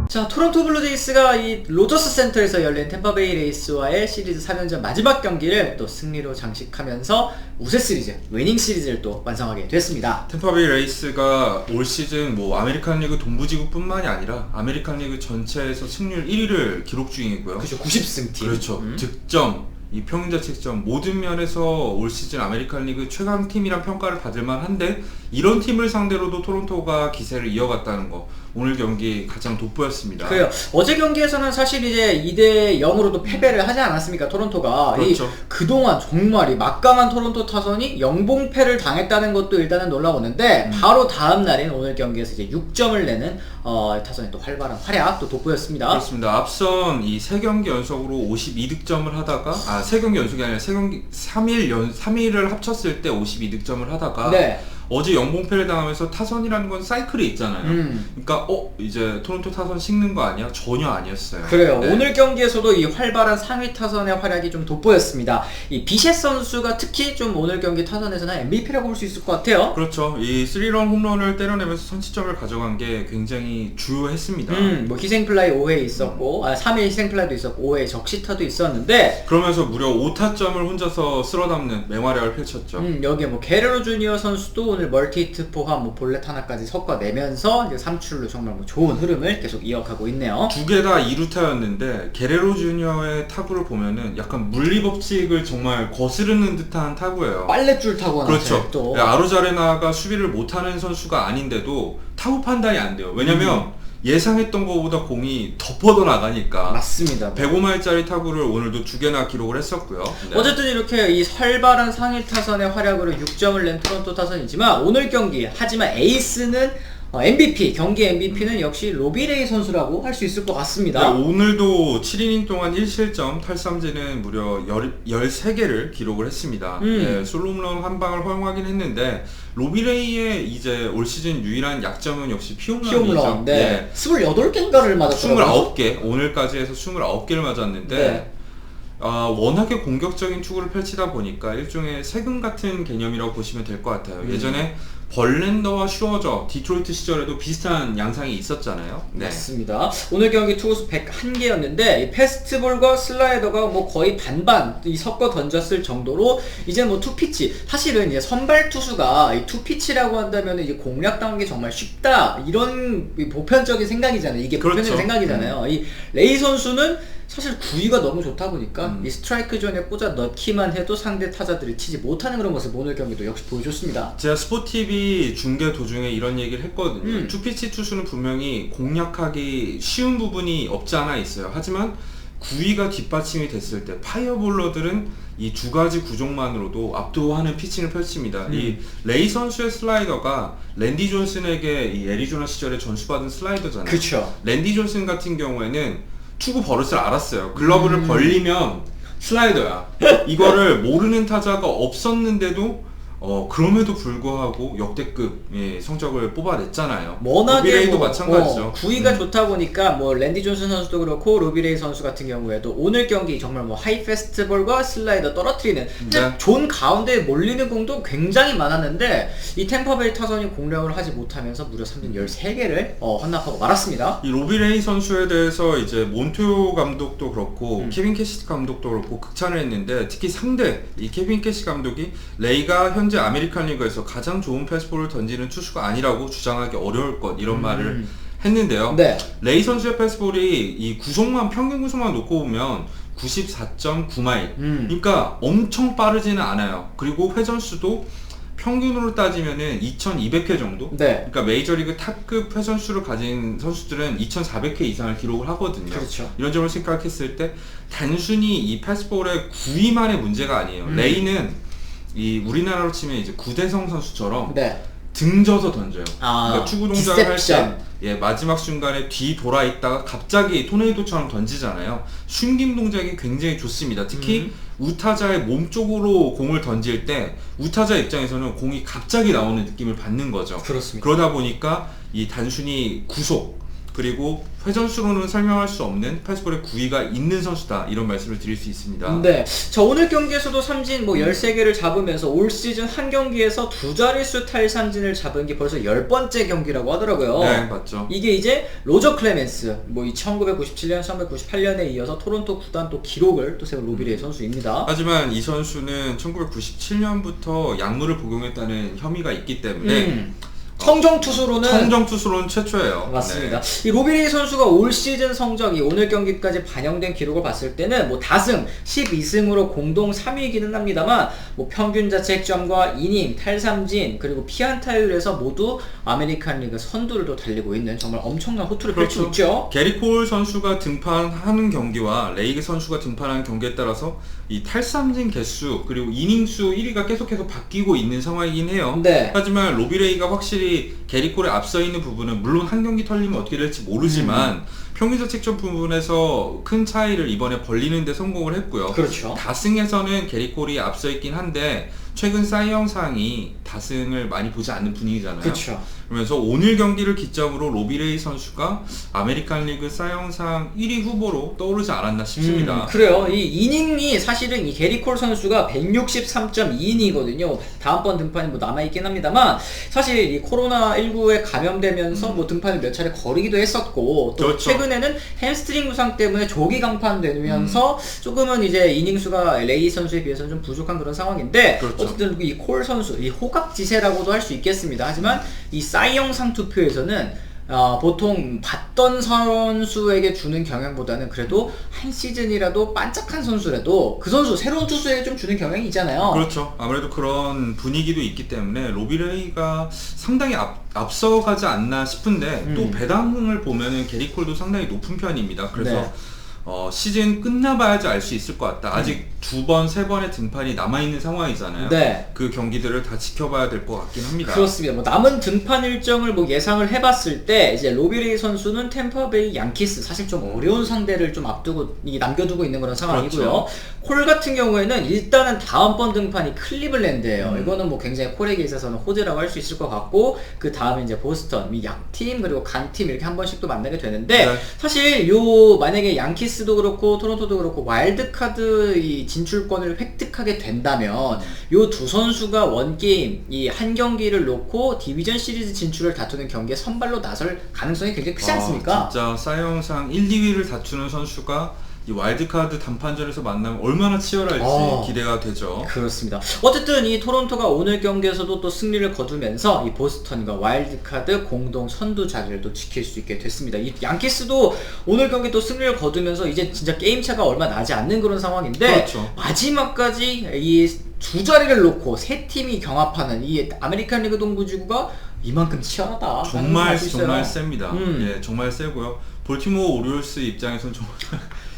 자, 토론토 블루제이스가 이 로저스 센터에서 열린 템파베이 레이스와의 시리즈 4연전 마지막 경기를 또 승리로 장식하면서 우세 시리즈, 위닝 시리즈를 또 완성하게 됐습니다. 템파베이 레이스가 올 시즌 아메리칸 리그 동부지구뿐만이 아니라 아메리칸 리그 전체에서 승률 1위를 기록 중이고요. 그렇죠. 90승 팀. 그렇죠. 득점, 이 평균자책점 모든 면에서 올 시즌 아메리칸 리그 최강팀이란 평가를 받을 만한데, 이런 팀을 상대로도 토론토가 기세를 이어갔다는 거, 오늘 경기 가장 돋보였습니다. 그래요. 어제 경기에서는 사실 이제 2대 0으로도 패배를 하지 않았습니까, 토론토가. 그렇죠. 그동안 정말 이 막강한 토론토 타선이 영봉패를 당했다는 것도 일단은 놀라웠는데, 바로 다음 날인 오늘 경기에서 이제 6점을 내는 타선의 또 활발한 활약 또 돋보였습니다. 그렇습니다. 앞선 이 3경기 연속으로 52득점을 하다가 3경기 연속이 아니라 3일을 합쳤을 때 52득점을 하다가 네. 어제 영봉패를 당하면서 타선이라는 건 사이클이 있잖아요. 그러니까 이제 토론토 타선 식는 거 아니야? 전혀 아니었어요. 그래요. 네. 오늘 경기에서도 이 활발한 상위 타선의 활약이 좀 돋보였습니다. 이 비셋 선수가 특히 좀 오늘 경기 타선에서는 MVP라고 볼 수 있을 것 같아요. 그렇죠. 이 3런 홈런을 때려내면서 선취점을 가져간 게 굉장히 주요했습니다. 희생플라이 5회 있었고 3회 희생플라이도 있었고 5회 적시타도 있었는데, 그러면서 무려 5타점을 혼자서 쓸어담는 맹활약을 펼쳤죠. 여기에 게레로 주니어 선수도 오늘 멀티히트 포함 볼넷 하나까지 섞어내면서 이제 3출로 정말 좋은 흐름을 계속 이어가고 있네요. 두 개 다 2루타였는데 게레로 주니어의 타구를 보면은 약간 물리법칙을 정말 거스르는 듯한 타구예요. 빨랫줄 타고 하나. 그렇죠. 또 아로자레나가 수비를 못하는 선수가 아닌데도 타구 판단이 안 돼요. 왜냐면 예상했던 것보다 공이 더 뻗어 나가니까. 맞습니다. 105마일짜리 타구를 오늘도 2개나 기록을 했었고요. 네. 어쨌든 이렇게 이 활발한 상위 타선의 활약으로 6점을 낸 토론토 타선이지만, 오늘 경기 하지만 에이스는 MVP, 경기 MVP는 역시 로비레이 선수라고 할 수 있을 것 같습니다. 네, 오늘도 7이닝 동안 1실점, 탈삼진은 무려 13개를 기록을 했습니다. 네, 솔로홈런 한 방을 허용하긴 했는데, 로비레이의 이제 올 시즌 유일한 약점은 역시 피홈런이죠. 네. 28개인가를 맞았더라고요. 29개, 오늘까지 해서 29개를 맞았는데, 네. 워낙에 공격적인 투구를 펼치다 보니까 일종의 세금 같은 개념이라고 보시면 될 것 같아요. 예전에 벌랜더와 슈어저, 디트로이트 시절에도 비슷한 양상이 있었잖아요. 네. 맞습니다. 오늘 경기 투구수 101개였는데 이 패스트볼과 슬라이더가 거의 반반 섞어 던졌을 정도로 이제 투피치, 사실은 이제 선발 투수가 이 투피치라고 한다면 이제 공략당한 게 정말 쉽다, 이런 보편적인 생각이잖아요. 이게 보편적인 그렇죠. 생각이잖아요. 이 레이 선수는 사실 구위가 너무 좋다 보니까 이 스트라이크 존에 꽂아 넣기만 해도 상대 타자들이 치지 못하는 그런 모습 오늘 경기도 역시 보여줬습니다. 제가 스포티비 중계 도중에 이런 얘기를 했거든요. 투피치 투수는 분명히 공략하기 쉬운 부분이 없지 않아 있어요. 하지만 구위가 뒷받침이 됐을 때 파이어볼러들은 이 두 가지 구종만으로도 압도하는 피칭을 펼칩니다. 이 레이 선수의 슬라이더가 랜디 존슨에게 이 애리조나 시절에 전수받은 슬라이더잖아요. 그렇죠. 랜디 존슨 같은 경우에는 투구 버릇을 알았어요. 글러브를 벌리면 슬라이더야. 이거를 모르는 타자가 없었는데도 그럼에도 불구하고 역대급 성적을 뽑아냈잖아요. 워낙에 로비레이도 마찬가지죠. 구위가 좋다 보니까 랜디 존슨 선수도 그렇고 로비레이 선수 같은 경우에도 오늘 경기 정말 하이 패스트볼과 슬라이더 떨어뜨리는 존 가운데에 몰리는 공도 굉장히 많았는데, 이 템파베이 타선이 공략을 하지 못하면서 무려 3진 13개를 헌납하고 말았습니다. 이 로비레이 선수에 대해서 이제 몬토요 감독도 그렇고 케빈 캐시 감독도 그렇고 극찬을 했는데, 특히 상대 이 케빈 캐시 감독이 레이가 현재 아메리칸 리그에서 가장 좋은 패스볼을 던지는 투수가 아니라고 주장하기 어려울 것, 이런 말을 했는데요. 네. 레이 선수의 패스볼이 이 평균 구속만 놓고 보면 94.9마일. 그러니까 엄청 빠르지는 않아요. 그리고 회전수도 평균으로 따지면은 2200회 정도? 네. 그러니까 메이저리그 탑급 회전수를 가진 선수들은 2400회 이상을 기록을 하거든요. 그렇죠. 이런 점을 생각했을 때 단순히 이 패스볼의 구위만의 문제가 아니에요. 레이는 이 우리나라로 치면 이제 구대성 선수처럼 네. 등져서 던져요. 그러니까 투구 동작을 할 디셉션. 때 마지막 순간에 뒤 돌아 있다가 갑자기 토네이도처럼 던지잖아요. 숨김 동작이 굉장히 좋습니다. 특히 우타자의 몸 쪽으로 공을 던질 때 우타자 입장에서는 공이 갑자기 나오는 느낌을 받는 거죠. 그렇습니다. 그러다 보니까 이 단순히 구속, 그리고 회전수로는 설명할 수 없는 패스볼의 구위가 있는 선수다, 이런 말씀을 드릴 수 있습니다. 네. 자, 오늘 경기에서도 삼진 13개를 잡으면서 올 시즌 한 경기에서 두 자릿수 탈삼진을 잡은 게 벌써 10번째 경기라고 하더라고요. 네, 맞죠. 이게 이제 로저 클레멘스, 이 1997년, 1998년에 이어서 토론토 구단 또 기록을 또 세운 로비레이 선수입니다. 하지만 이 선수는 1997년부터 약물을 복용했다는 혐의가 있기 때문에 청정 투수로는 최초예요. 맞습니다. 네. 이 로비레이 선수가 올 시즌 성적이 오늘 경기까지 반영된 기록을 봤을 때는 다승 12승으로 공동 3위이기는 합니다만 평균 자책점과 이닝, 탈삼진, 그리고 피안타율에서 모두 아메리칸 리그 선두를 또 달리고 있는 정말 엄청난 호투를 펼치고 있죠. 게리 콜 선수가 등판하는 경기와 레이그 선수가 등판하는 경기에 따라서 이 탈삼진 개수 그리고 이닝수 1위가 계속해서 바뀌고 있는 상황이긴 해요. 네. 하지만 로비레이가 확실히 게리 콜에 앞서 있는 부분은 물론 한 경기 털리면 어떻게 될지 모르지만 평균 자책점 부분에서 큰 차이를 이번에 벌리는 데 성공을 했고요. 그렇죠. 다승에서는 게리 콜이 앞서 있긴 한데 최근 사이 영상이 다승을 많이 보지 않는 분위기잖아요. 그렇죠. 그러면서 오늘 경기를 기점으로 로비레이 선수가 아메리칸 리그 사이 영상 1위 후보로 떠오르지 않았나 싶습니다. 그래요. 이 이닝이 사실은 이 게리 콜 선수가 163.2인이거든요. 다음번 등판이 남아있긴 합니다만 사실 이 코로나19에 감염되면서 등판을 몇 차례 거리기도 했었고 또 그렇죠. 최근에는 햄스트링 부상 때문에 조기 강판되면서 조금은 이제 이닝 수가 레이 선수에 비해서는 좀 부족한 그런 상황인데 그렇죠. 어쨌든 이 콜 선수, 이 호각지세라고도 할 수 있겠습니다. 하지만 이 사이 영상 투표에서는 보통 봤던 선수에게 주는 경향보다는 그래도 한 시즌이라도 반짝한 선수라도 그 선수 새로운 투수에게 좀 주는 경향이 있잖아요. 그렇죠. 아무래도 그런 분위기도 있기 때문에 로비레이가 상당히 앞서가지 않나 싶은데 또 배당을 보면은 게리 콜도 상당히 높은 편입니다. 그래서 네. 시즌 끝나봐야지 알 수 있을 것 같다. 아직 2번, 3번의 등판이 남아있는 상황이잖아요. 네. 그 경기들을 다 지켜봐야 될 것 같긴 합니다. 그렇습니다. 남은 등판 일정을 예상을 해봤을 때 이제 로비레이 선수는 템파베이 양키스, 사실 좀 어려운 상대를 좀 남겨두고 있는 그런 상황이고요. 그렇죠. 콜 같은 경우에는 일단은 다음번 등판이 클리블랜드예요. 이거는 굉장히 콜에게 있어서는 호재라고 할 수 있을 것 같고 그 다음에 이제 보스턴, 이 양팀 그리고 강팀 이렇게 한 번씩 또 만나게 되는데 네. 사실 만약에 양키스도 그렇고 토론토도 그렇고 와일드카드 이 진출권을 획득하게 된다면 요 두 선수가 원게임 이 한 경기를 놓고 디비전 시리즈 진출을 다투는 경기에 선발로 나설 가능성이 굉장히 크지 않습니까? 진짜 사이 영상 1, 2위를 다투는 선수가 이 와일드카드 단판전에서 만나면 얼마나 치열할지 기대가 되죠. 그렇습니다. 어쨌든 이 토론토가 오늘 경기에서도 또 승리를 거두면서 이 보스턴과 와일드카드 공동 선두 자리를 또 지킬 수 있게 됐습니다. 이 양키스도 오늘 경기 또 승리를 거두면서 이제 진짜 게임 차가 얼마 나지 않는 그런 상황인데 그렇죠. 마지막까지 이 두 자리를 놓고 세 팀이 경합하는 이 아메리칸 리그 동부지구가 이만큼 치열하다. 정말 셉니다. 예, 정말 세고요. 볼티모어 오리올스 입장에서는 정말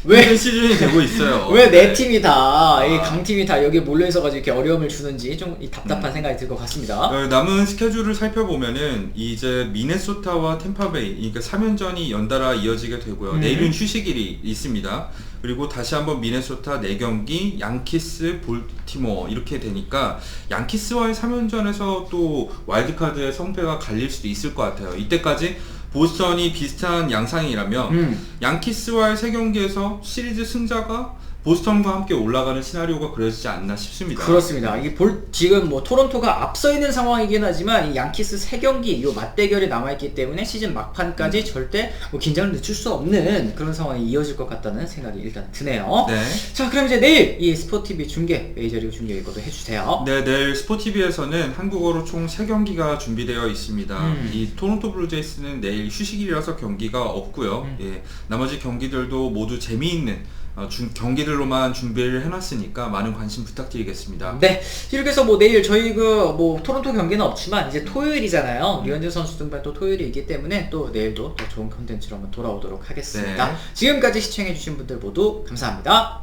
힘든 시즌이 되고 있어요. 왜 내 팀이 다, 이 강팀이 다 여기에 몰려있어가지고 이렇게 어려움을 주는지 좀 답답한 생각이 들 것 같습니다. 남은 스케줄을 살펴보면은 이제 미네소타와 템파베이, 그러니까 3연전이 연달아 이어지게 되고요. 내일은 휴식일이 있습니다. 그리고 다시 한번 미네소타 4경기, 양키스, 볼티모어 이렇게 되니까 양키스와의 3연전에서 또 와일드카드의 성패가 갈릴 수도 있을 것 같아요. 이때까지 보스턴이 비슷한 양상이라면 양키스와의 3경기에서 시리즈 승자가 보스턴과 함께 올라가는 시나리오가 그려지지 않나 싶습니다. 그렇습니다. 지금 토론토가 앞서 있는 상황이긴 하지만 이 양키스 3경기 요 맞대결이 남아있기 때문에 시즌 막판까지 절대 긴장을 늦출 수 없는 그런 상황이 이어질 것 같다는 생각이 일단 드네요. 네. 자, 그럼 이제 내일 이 스포티비 중계, 메이저리그 중계 이것도 해주세요. 네, 내일 스포티비에서는 한국어로 총 3경기가 준비되어 있습니다. 이 토론토 블루제이스는 내일 휴식일이라서 경기가 없고요. 예, 나머지 경기들도 모두 재미있는 경기들로만 준비를 해놨으니까 많은 관심 부탁드리겠습니다. 네, 이렇게 해서 내일 저희 토론토 경기는 없지만 이제 토요일이잖아요. 류현진 선수 등판 또 토요일이 있기 때문에 또 내일도 또 좋은 컨텐츠로 한번 돌아오도록 하겠습니다. 네. 지금까지 시청해주신 분들 모두 감사합니다.